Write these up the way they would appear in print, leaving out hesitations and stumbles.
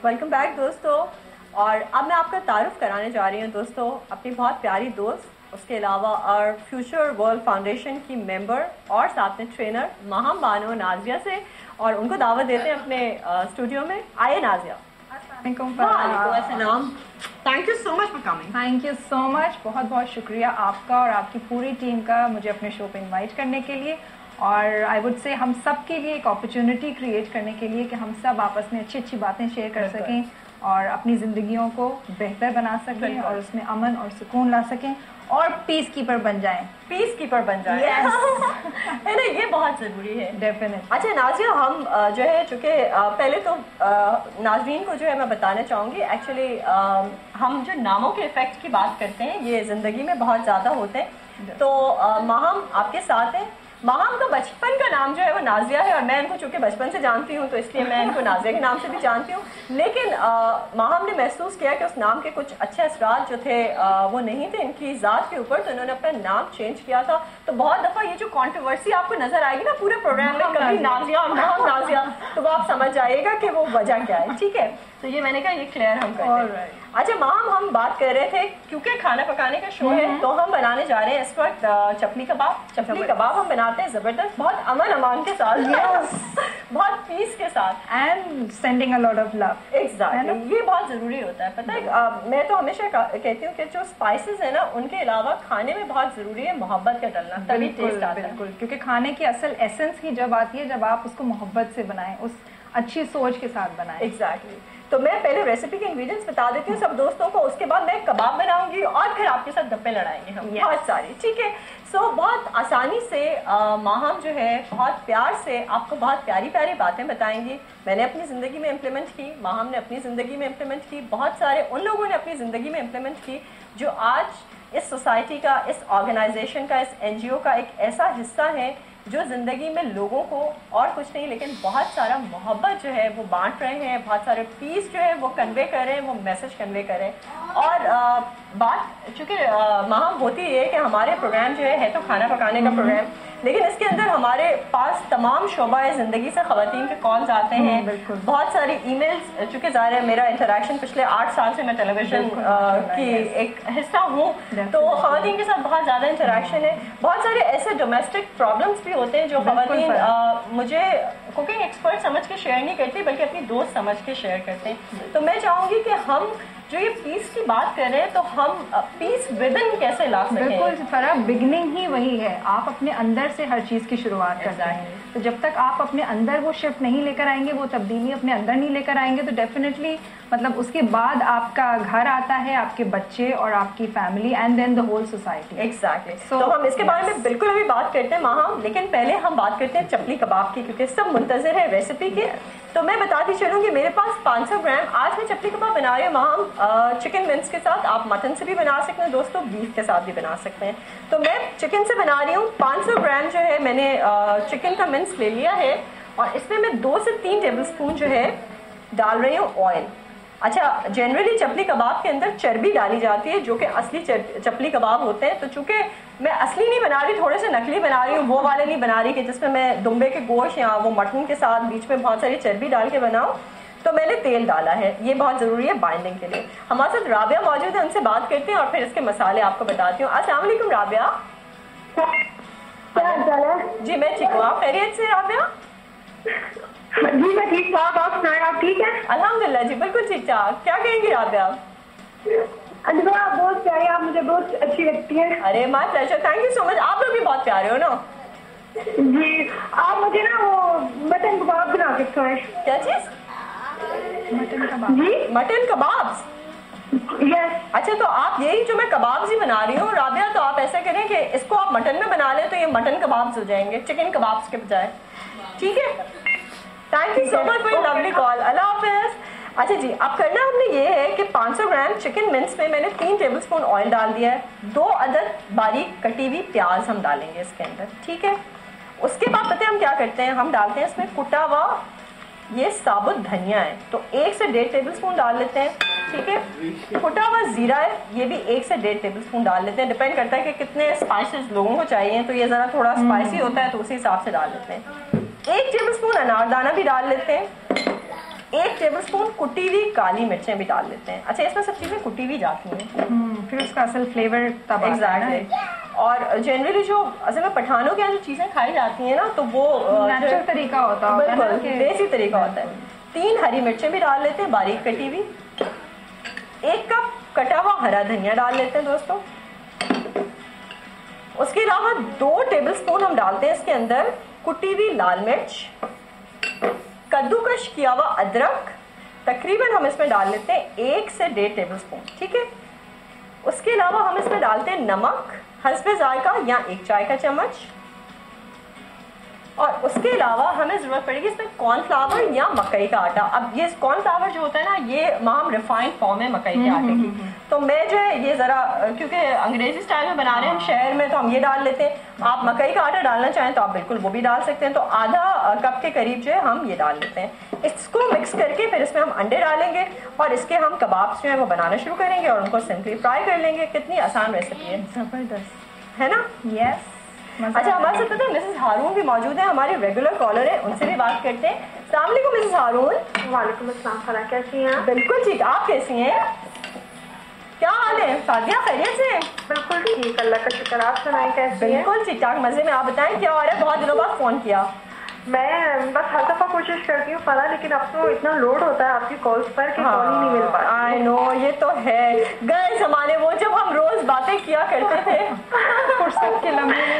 Welcome back दोस्तों। और अब मैं आपका तारुफ कराने जा रही हूँ दोस्तों अपनी बहुत प्यारी दोस्त, उसके अलावा और फ्यूचर वर्ल्ड फाउंडेशन की मेंबर और साथ में ट्रेनर माहम बानो नाजिया से, और उनको दावत देते हैं अपने स्टूडियो में। आइए नाजिया। वालेकुम। Thank you so much for coming. Thank you so much, बहुत बहुत शुक्रिया आपका और आपकी पूरी टीम का मुझे अपने शो पे इनवाइट करने के लिए। और आई वुड से हम सब के लिए एक अपॉर्चुनिटी क्रिएट करने के लिए कि हम सब आपस में अच्छी अच्छी बातें शेयर कर सकें और अपनी ज़िंदगियों को बेहतर बना सकें और उसमें अमन और सुकून ला सकें और पीस कीपर बन जाएं। पीस कीपर बन जाएं। है ना, ये बहुत ज़रूरी है। डेफिनेट। अच्छा नाजिया, हम जो है चूँकि पहले तो नाज़रीन को जो है मैं बताना चाहूँगी, एक्चुअली हम जो नामों के इफ़ेक्ट की बात करते हैं ये ज़िंदगी में बहुत ज़्यादा होते हैं। तो माहम आपके साथ हैं। माहम का बचपन का नाम जो है वो नाजिया है और मैं इनको चूँकि बचपन से जानती हूँ तो इसलिए मैं इनको नाजिया के नाम से भी जानती हूँ। लेकिन माहम ने महसूस किया कि उस नाम के कुछ अच्छे असरात जो थे वो नहीं थे इनकी ज़ात के ऊपर, तो इन्होंने अपना नाम चेंज किया था। तो बहुत दफ़ा ये जो कंट्रोवर्सी आपको नज़र आएगी ना पूरे प्रोग्राम में, कभी नाजिया और माहम नाजिया, तो वो आप समझ जाइएगा कि वो वजह क्या है। ठीक है, तो ये मैंने कहा ये क्लियर हम करते हैं। अच्छा माहम, हम बात कर रहे थे क्योंकि खाना पकाने का शो है तो हम बनाने जा रहे हैं इस वक्त चपली कबाब। चपली कबाब हम बनाते हैं ज़बरदस्त, बहुत अमन अमान के साथ, बहुत पीस के साथ and sending a lot of love. Exactly, ये बहुत ज़रूरी होता है। पता है मैं तो हमेशा कहती हूँ कि जो स्पाइसेस है ना उनके अलावा खाने में बहुत ज़रूरी है मोहब्बत का डलना, तभी टेस्ट आता है। बिल्कुल, क्योंकि खाने की असल एसेंस ही जब आती है जब आप उसको मोहब्बत से बनाएं, उस अच्छी सोच के साथ बनाएं। एग्जैक्टली। तो मैं पहले रेसिपी के इंग्रेडिएंट्स बता देती हूँ सब दोस्तों को, उसके बाद मैं कबाब बनाऊंगी और फिर आपके साथ गप्पे लड़ाएंगे हम बहुत सारी। ठीक है, सो बहुत आसानी से माहम जो है बहुत प्यार से आपको बहुत प्यारी प्यारी बातें बताएंगी। मैंने अपनी ज़िंदगी में इम्प्लीमेंट की, माहम ने अपनी ज़िंदगी में इम्प्लीमेंट की, बहुत सारे उन लोगों ने अपनी ज़िंदगी में इम्प्लीमेंट की जो आज इस सोसाइटी का, इस ऑर्गेनाइजेशन का, इस NGO का एक ऐसा हिस्सा है जो ज़िंदगी में लोगों को और कुछ नहीं लेकिन बहुत सारा मोहब्बत जो है वो बांट रहे हैं, बहुत सारे पीस जो है वो कन्वे कर रहे हैं, वो मैसेज कन्वे कर रहे हैं। और बात चूँकि माहम होती है कि हमारे प्रोग्राम जो है तो खाना पकाने का प्रोग्राम, लेकिन इसके अंदर हमारे पास तमाम शोबा ज़िंदगी से ख़वातीन के कॉल्स आते हैं, बहुत सारी ईमेल्स। चूँकि ज़ाहिर है मेरा इंटरेक्शन पिछले 8 साल से मैं टेलीविज़न की एक हिस्सा हूँ तो ख़वातीन के साथ बहुत ज़्यादा इंटरेक्शन है। बहुत सारे ऐसे डोमेस्टिक प्रॉब्लम्स भी होते हैं जो ख़वातीन मुझे कुकिंग एक्सपर्ट समझ के शेयर नहीं करती बल्कि अपनी दोस्त समझ के शेयर करते हैं। तो मैं चाहूँगी कि हम जो ये पीस की बात कर रहे हैं तो हम पीस विदिन कैसे ला सकें। बिल्कुल फरा, बिगनिंग ही वही है, आप अपने अंदर से हर चीज़ की शुरुआत करते हैं। तो जब तक आप अपने अंदर वो शिफ्ट नहीं लेकर आएंगे, वो तब्दीली अपने अंदर नहीं लेकर आएंगे तो डेफिनेटली मतलब उसके बाद आपका घर आता है, आपके बच्चे और आपकी family and then the whole society. Exactly. तो हम इसके बारे में बिल्कुल अभी बात करते हैं माहम, लेकिन पहले हम बात करते हैं चपली कबाब की क्योंकि सब मुंतज़िर है रेसिपी के। तो मैं बताती चलूँगी मेरे पास 500 ग्राम आज मैं चपली कबाब बना रही हूँ माहम चिकन मिन्स के साथ। आप मटन से भी बना सकते हैं दोस्तों, बीफ के साथ भी बना सकते हैं। तो मैं चिकन से बना रही हूँ। 500 ग्राम जो है मैंने चिकन का मिन्स ले लिया है और इसमें मैं 2 से 3 टेबल स्पून जो है डाल रही हूँ ऑयल। अच्छा, जनरली चपली कबाब के अंदर चर्बी डाली जाती है जो कि असली चपली कबाब होते हैं। तो चूंकि मैं असली नहीं बना रही, थोड़े से नकली बना रही हूँ, वो वाले नहीं बना रही कि जिसमें मैं दुम्बे के गोश्त या वो मटन के साथ बीच में बहुत सारी चर्बी डाल के बनाऊँ। तो मैंने तेल डाला है, ये बहुत ज़रूरी है बाइंडिंग के लिए। हमारे साथ राबिया मौजूद है, उनसे बात करते हैं और फिर इसके मसाले आपको बताती हूँ। अस्सलाम वालेकुम राबिया। जी मैं ठीक हूँ, आप खैरियत से राबिया? जी मैं ठीक ठाक, आप सुनाएं, आप ठीक है? अल्हम्दुलिल्लाह जी बिल्कुल ठीक ठाक। क्या कहेंगी राबिया? अजवा आप बहुत प्यारी, आप मुझे बहुत अच्छी लगती है। अरे my pleasure, thank you so much. आप लोग भी बहुत प्यारे हो ना। जी आप मुझे ना वो मटन कबाब बना के खिलाएं। क्या चीज? मटन कबाब। जी मटन कबाब। यस। अच्छा, तो आप यही जो मैं कबाब ही बना रही हूँ राबिया, तो आप ऐसा करें कि इसको आप मटन में बना लें तो ये मटन कबाब्स हो जाएंगे चिकन कबाब्स के बजाय। ठीक है, thank you so much for your lovely call. Allah हाफिज़। अच्छा जी, अब करना हमने ये है कि 500 ग्राम चिकन मिन्स में मैंने 3 टेबलस्पून ऑयल डाल दिया है। 2 अदद बारीक कटी हुई प्याज हम डालेंगे इसके अंदर। ठीक है, उसके बाद पता है हम क्या करते हैं, हम डालते हैं इसमें कुटा हुआ ये साबुत धनिया है तो 1 से 1.5 टेबलस्पून डाल लेते हैं। ठीक है, कुटा हुआ जीरा है, ये भी 1 से 1.5 टेबलस्पून डाल लेते हैं। डिपेंड करता है कि कितने स्पाइसेस लोगों को चाहिए, तो ये ज़रा थोड़ा स्पाइसी होता है तो उसी हिसाब से डाल लेते हैं। 1 टेबलस्पून अनारदाना भी डाल लेते हैं। 1 टेबलस्पून कुटी हुई काली मिर्चें भी डाल लेते हैं। अच्छा, इसमें सब चीजें कुटी हुई जाती हैं, फिर उसका असल फ्लेवर तब आता है ना। और जनरली जो असल में पठानों के यहाँ जो चीजें खाई जाती हैं ना, तो वो नेचुरल तरीका होता है, बिल्कुल देसी तरीका होता है। 3 हरी मिर्चें भी डाल लेते हैं बारीक कटी हुई। 1 कप कटा हुआ हरा धनिया डाल लेते हैं दोस्तों। उसके अलावा 2 टेबलस्पून हम डालते हैं इसके अंदर कुटी हुई लाल मिर्च, कद्दूकश किया हुआ अदरक, तकरीबन हम इसमें डाल लेते हैं 1 से 1.5 टेबलस्पून, ठीक है। उसके अलावा हम इसमें डालते हैं नमक हस्बे जायका या 1 चाय का चम्मच। और उसके अलावा हमें ज़रूरत पड़ेगी इसमें कॉर्नफ्लावर या मकई का आटा। अब ये कॉर्नफ्लावर जो होता है ना, ये माम रिफाइंड फॉर्म है मकई के आटे की, तो मैं जो है ये ज़रा क्योंकि अंग्रेजी स्टाइल में बना रहे हैं हम शहर में, तो हम ये डाल लेते हैं। आप मकई का आटा डालना चाहें तो आप बिल्कुल वो भी डाल सकते हैं। तो आधा कप के करीब जो है हम ये डाल लेते हैं। इसको मिक्स करके फिर इसमें हम अंडे डालेंगे और इसके हम कबाब्स जो है वो बनाना शुरू करेंगे और उनको सिंपली फ्राई कर लेंगे। कितनी आसान रेसिपी है, जबरदस्त है ना? यस। अच्छा, हमारे साथ पता है मिसेस हारून भी मौजूद है, हमारे रेगुलर कॉलर है, उनसे भी बात करते हैं। अस्सलाम वालेकुम मिसेस हारून। वालेकुम अस्सलाम खाला, कैसी हैं? बिल्कुल ठीक, आप कैसी हैं? क्या हाल है? सादिया खैरियत से? बिल्कुल ठीक, अल्लाह का शुक्र। आप सुनाएं कैसी हैं? बिल्कुल ठीक ठाक, मजे में। आप बताएं क्या हो रहा है? बहुत दिनों बाद फोन किया। मैं बस हर दफा कोशिश करती हूँ फला, लेकिन अब तो इतना लोड होता है आपकी कॉल्स पर कि कॉल ही नहीं मिल पाती। आई नो, ये तो है। गए जमाने वो जब हम रोज बातें किया करते थे, फुर्सत के लम्हे,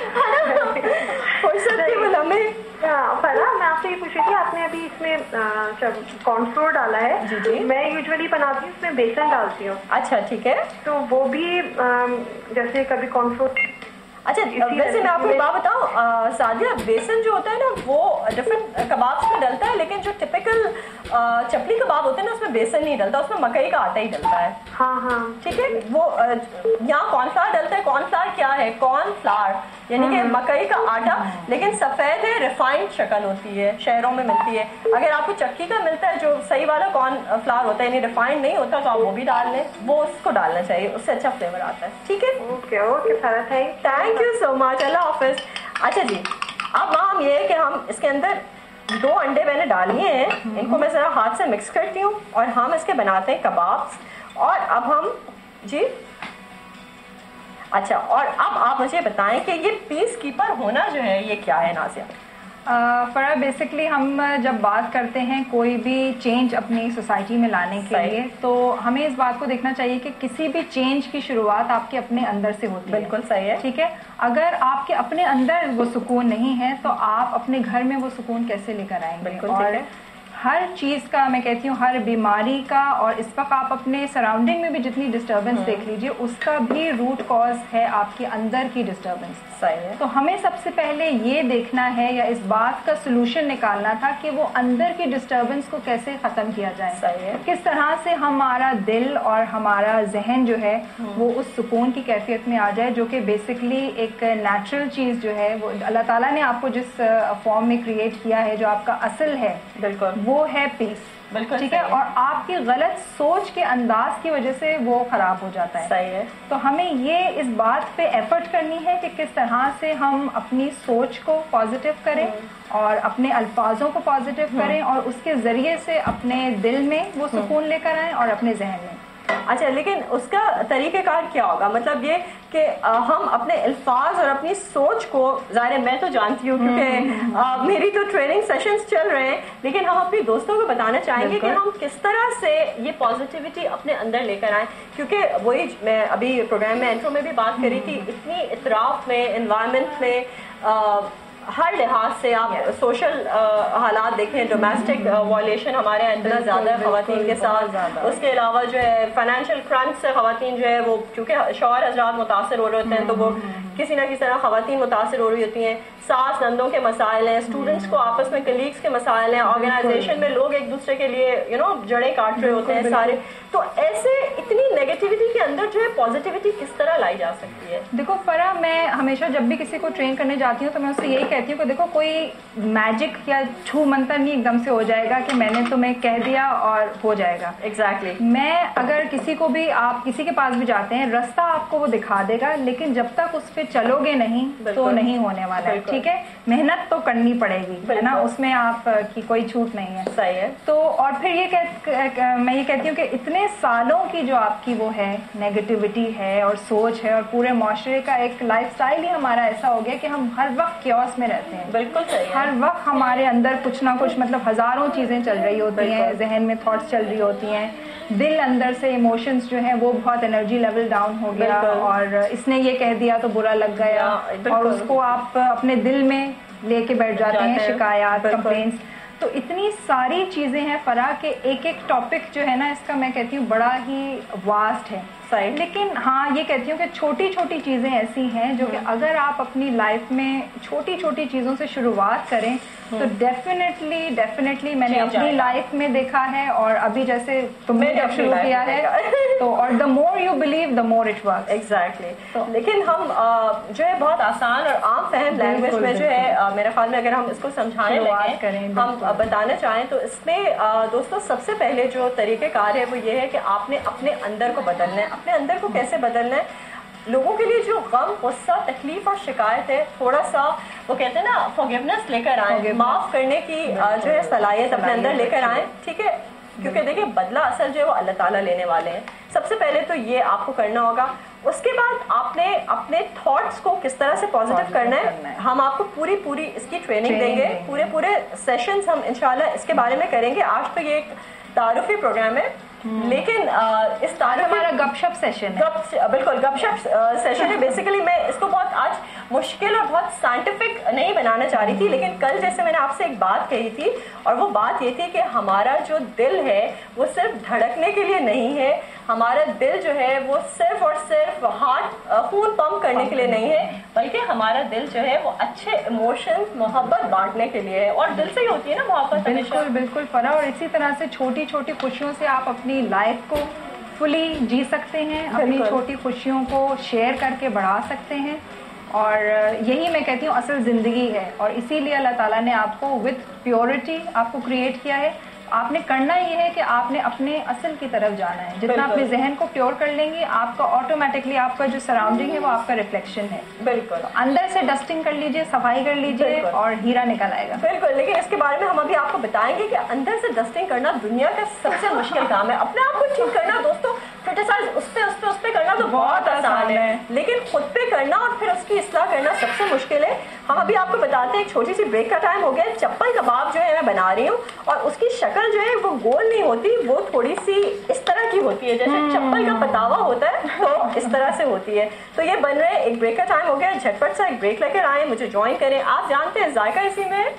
फुर्सत के लम्हे। फला, मैं आपसे ये पूछ रही थी, आपने अभी इसमें जब कॉर्नफ्लोर डाला है, जी जी, मैं यूजुअली बनाती हूँ उसमें बेसन डालती हूँ। अच्छा ठीक है, तो वो भी जैसे कभी कॉर्नफ्लोर। अच्छा वैसे मैं आपको एक बात बताऊं सादिया, बेसन जो होता है ना वो डिफरेंट कबाब्स में डलता है, लेकिन जो टिपिकल चपली कबाब होते हैं ना उसमें बेसन नहीं डलता, उसमें मकई का आटा ही डलता है। हाँ हाँ ठीक है, वो यहाँ कॉर्नफ्लावर डलता है। कॉर्नफ्लावर क्या है? कॉर्नफ्लावर यानी कि मकई का आटा, लेकिन सफेद है, रिफाइंड शक्ल होती है, शहरों में मिलती है। अगर आपको चक्की का मिलता है जो सही वाला कॉर्नफ्लावर होता है, यानी रिफाइंड नहीं होता, तो आप वो भी डाल लें, वो उसको डालना चाहिए, उससे अच्छा फ्लेवर आता है। ठीक है, ओके ओके सारा, थैंक यू सो मच, अल्लाह हाफिज। अच्छा जी, अब हम ये है कि हम इसके अंदर 2 अंडे मैंने डाल लिए हैं, इनको मैं जरा हाथ से मिक्स करती हूँ और हम इसके बनाते हैं कबाब्स। और अब हम जी, अच्छा, और अब आप मुझे बताएं कि ये पीस कीपर होना जो है ये क्या है नाज़िया? फरा, बेसिकली हम जब बात करते हैं कोई भी चेंज अपनी सोसाइटी में लाने के लिए, तो हमें इस बात को देखना चाहिए कि किसी भी चेंज की शुरुआत आपके अपने अंदर से होती है। बिल्कुल सही है, ठीक है। अगर आपके अपने अंदर वो सुकून नहीं है तो आप अपने घर में वो सुकून कैसे लेकर आएंगे? बिल्कुल और हर चीज़ का, मैं कहती हूँ हर बीमारी का, और इस वक्त आप अपने सराउंडिंग में भी जितनी डिस्टर्बेंस देख लीजिए, उसका भी रूट कॉज है आपके अंदर की डिस्टर्बेंस। सही है। तो हमें सबसे पहले ये देखना है या इस बात का सोल्यूशन निकालना था कि वो अंदर की डिस्टर्बेंस को कैसे ख़त्म किया जाए। सही है। किस तरह से हमारा दिल और हमारा जहन जो है वो उस सुकून की कैफियत में आ जाए, जो कि बेसिकली एक नेचुरल चीज़ जो है, वो अल्लाह ताला ने आपको जिस फॉर्म में क्रिएट किया है, जो आपका असल है, बिल्कुल वो है पीस। बिल्कुल ठीक है। और आपकी गलत सोच के अंदाज की वजह से वो खराब हो जाता है। सही है। तो हमें ये इस बात पे एफर्ट करनी है कि किस तरह से हम अपनी सोच को पॉजिटिव करें और अपने अल्फाजों को पॉजिटिव करें और उसके जरिए से अपने दिल में वो सुकून लेकर आएं और अपने जहन में। अच्छा, लेकिन उसका तरीक़ेकार क्या होगा? मतलब ये कि हम अपने अल्फाज और अपनी सोच को, ज़ाहिर है मैं तो जानती हूँ क्योंकि मेरी तो ट्रेनिंग सेशंस चल रहे हैं, लेकिन हम अपने दोस्तों को बताना चाहेंगे कि हम किस तरह से ये पॉजिटिविटी अपने अंदर लेकर आएँ। क्योंकि वही मैं अभी प्रोग्राम में इंट्रो में भी बात करी थी, इतनी इतराफ़ में, एनवायरनमेंट में, हर लिहाज से आप सोशल हालात देखें, डोमेस्टिक वायलेशन हमारे यहाँ इतना ज़्यादा है ख़वातीन के साथ। उसके अलावा जो है फाइनेंशियल क्रंच से ख़वातीन जो है वो, क्योंकि शौहर हज़रात मुतासर हो रहे होते हैं, तो वो किसी ना किसी तरह ख़वातीन मुतासर हो रही होती हैं। सास नंदों के मसाइल हैं, स्टूडेंट्स को आपस में कलीग्स के मसाइल हैं, ऑर्गेनाइजेशन में लोग एक दूसरे के लिए जड़ें काट रहे होते हैं सारे। तो ऐसे इतनी नेगेटिविटी के अंदर जो है पॉजिटिविटी किस तरह लाई जा सकती है? देखो फरा, मैं हमेशा जब भी किसी को ट्रेन करने जाती हूँ तो मैं उससे यही कहती हूँ कि देखो, कोई मैजिक या छू मंतर नहीं एकदम से हो जाएगा कि मैंने तुम्हें कह दिया और हो जाएगा। एग्जैक्टली। मैं अगर किसी को भी, आप किसी के पास भी जाते हैं, रास्ता आपको वो दिखा देगा, लेकिन जब तक उस पर चलोगे नहीं तो नहीं होने वाला है, ठीक है, मेहनत तो करनी पड़ेगी, है ना, उसमें आप की कोई छूट नहीं है। सही है। तो और फिर मैं ये कहती हूँ कि इतने सालों की जो आपकी वो है नेगेटिविटी है और सोच है और पूरे माशरे का एक लाइफस्टाइल ही हमारा ऐसा हो गया कि हम हर वक्त क्योस में रहते हैं। बिल्कुल सही है। हर वक्त हमारे अंदर कुछ ना कुछ मतलब हजारों चीजें चल रही होती हैं, जहन में थॉट्स चल रही होती हैं, दिल अंदर से इमोशंस जो है वो बहुत एनर्जी लेवल डाउन हो गया और इसने ये कह दिया तो बुरा लग गया और उसको आप अपने दिल में लेके बैठ जाते हैं, शिकायत, कंप्लेंट्स। तो इतनी सारी चीजें हैं फराह के एक एक टॉपिक जो है ना इसका मैं कहती हूँ बड़ा ही वास्ट है। लेकिन हाँ ये कहती हूँ कि छोटी छोटी चीजें ऐसी हैं जो कि अगर आप अपनी लाइफ में छोटी छोटी चीजों से शुरुआत करें तो डेफिनेटली मैंने अपनी लाइफ में देखा है और अभी जैसे तुमने जब शुरू किया है तो और the more you believe the more it works. Exactly. लेकिन हम जो है बहुत आसान और आम फहम लैंग्वेज में जो है मेरे ख्याल में अगर हम इसको समझाने लगे हम बताना चाहें तो इसमें दोस्तों सबसे पहले जो तरीक़ेकार है वो ये है कि आपने अपने अंदर को बदलना है। अपने अंदर को कैसे बदलना है? लोगों के लिए जो गम, गुस्सा, तकलीफ और शिकायत है थोड़ा सा वो कहते हैं ना फॉरगिवनेस लेकर आए, माफ करने की जो है सलाहियत अपने अंदर लेकर आए, ठीक है, क्योंकि देखिए बदला असल जो है वो अल्लाह ताला लेने वाले हैं। सबसे पहले तो ये आपको करना होगा। उसके बाद आपने अपने थॉट्स को किस तरह से पॉजिटिव करना है हम आपको पूरी इसकी ट्रेनिंग देंगे। पूरे सेशंस हम इंशाल्लाह इसके बारे में करेंगे। आज तो ये एक तारुफी प्रोग्राम है लेकिन इस तारुफ हमारा गपशप सेशन है। बिल्कुल गपशप सेशन है। बेसिकली मैं इसको बहुत आज मुश्किल और बहुत साइंटिफिक नहीं बनाना चाह रही थी, लेकिन कल जैसे मैंने आपसे एक बात कही थी और वो बात ये थी कि हमारा जो दिल है वो सिर्फ धड़कने के लिए नहीं है, हमारा दिल जो है वो सिर्फ और सिर्फ खून पंप करने के लिए नहीं है, बल्कि हमारा दिल जो है वो अच्छे इमोशंस, मोहब्बत बांटने के लिए है। और दिल से ही होती है ना मोहब्बत। बिल्कुल फराह। और इसी तरह से छोटी छोटी खुशियों से आप अपनी लाइफ को फुली जी सकते हैं, अपनी छोटी खुशियों को शेयर करके बढ़ा सकते हैं और यही मैं कहती हूँ असल जिंदगी है। और इसीलिए अल्लाह ताला ने आपको विद प्योरिटी आपको क्रिएट किया है। आपने करना ये है कि आपने अपने असल की तरफ जाना है। जितना अपने जहन को प्योर कर लेंगे आपका ऑटोमेटिकली आपका जो सराउंडिंग है वो आपका रिफ्लेक्शन है। बिल्कुल। तो अंदर से डस्टिंग कर लीजिए, सफाई कर लीजिए और हीरा निकल आएगा। बिल्कुल। लेकिन इसके बारे में हम अभी आपको बताएंगे कि अंदर से डस्टिंग करना दुनिया का सबसे मुश्किल काम है। अपने आप को ठीक करना दोस्तों, क्रिटिसाइज उस पे करना तो बहुत आसान है, लेकिन खुद पे करना और फिर उसकी इस्लाह करना सबसे मुश्किल है। हम अभी आपको बताते हैं, एक छोटी सी ब्रेक का टाइम हो गया। चप्पल कबाब जो है मैं बना रही हूँ और उसकी शक्ल जो है वो गोल नहीं होती, वो थोड़ी सी इस तरह की होती है, जैसे चप्पल का पतावा होता है तो इस तरह से होती है। तो ये बन रहे हैं। एक ब्रेक का टाइम हो गया, झटपट सा एक ब्रेक लेकर आए, मुझे ज्वाइन करें। आप जानते हैं जायका इसी में